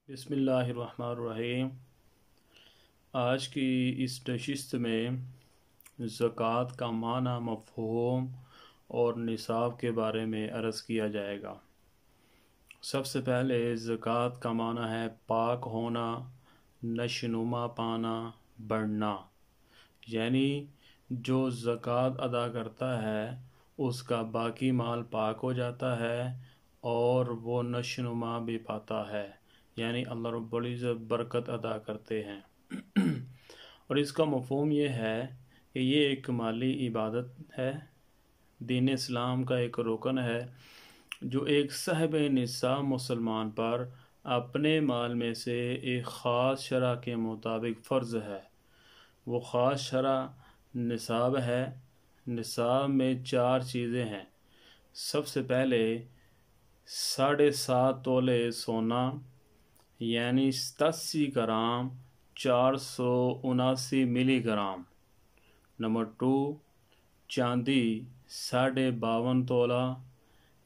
بسم اللہ الرحمن الرحیم۔ آج کی اس نشست میں زکوٰۃ کا معنی، مفہوم اور نصاب کے بارے میں عرض کیا جائے گا۔ سب سے پہلے زکوٰۃ کا معنی ہے پاک ہونا، نشوونما پانا، بڑھنا، یعنی جو زکوٰۃ ادا کرتا ہے اس کا باقی مال پاک ہو جاتا ہے اور وہ نشوونما بھی پاتا ہے، یعنی اللہ رب العزت برکت ادا کرتے ہیں۔ اور اس کا مفہوم یہ ہے کہ یہ ایک مالی عبادت ہے، دین اسلام کا ایک رکن ہے جو ایک صاحب نصاب مسلمان پر اپنے مال میں سے ایک خاص شرح کے مطابق فرض ہے۔ وہ خاص شرح نصاب ہے۔ نصاب میں 4 چیزیں ہیں۔ سب سے پہلے 7.5 تولے سونا، یعنی 87 گرام 479 ملی گرام۔ نمبر 2، چاندی 52.5 تولہ،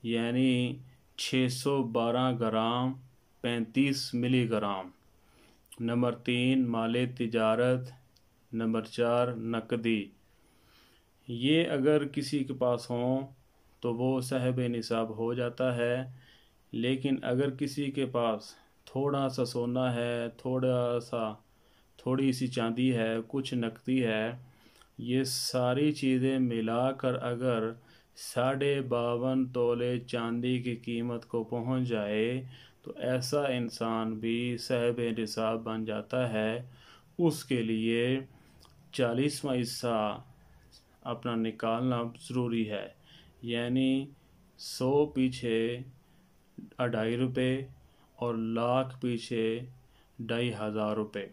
یعنی 612 گرام 35 ملی گرام۔ نمبر 3، مال تجارت۔ نمبر 4، نقدی۔ یہ اگر کسی کے پاس ہوں تو وہ صاحب نصاب ہو جاتا ہے، لیکن اگر کسی کے پاس تھوڑا سا سونا ہے، تھوڑی سی چاندی ہے، کچھ نقدی ہے، یہ ساری چیزیں ملا کر اگر 52.5 تولے چاندی کی قیمت کو پہنچ جائے تو ایسا انسان بھی صاحب نصاب بن جاتا ہے۔ اس کے لیے 40واں حصہ اپنا نکالنا ضروری ہے، یعنی 100 پیچھے 2.5 روپے اور لاکھ پیچھے 2,500 روپے۔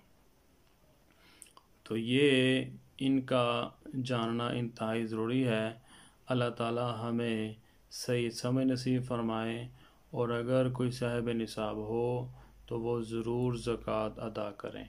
تو یہ ان کا جاننا انتہائی ضروری ہے۔ اللہ تعالی ہمیں صحیح سمجھ نصیب فرمائے، اور اگر کوئی صاحب نصاب ہو تو وہ ضرور زکوٰۃ ادا کریں۔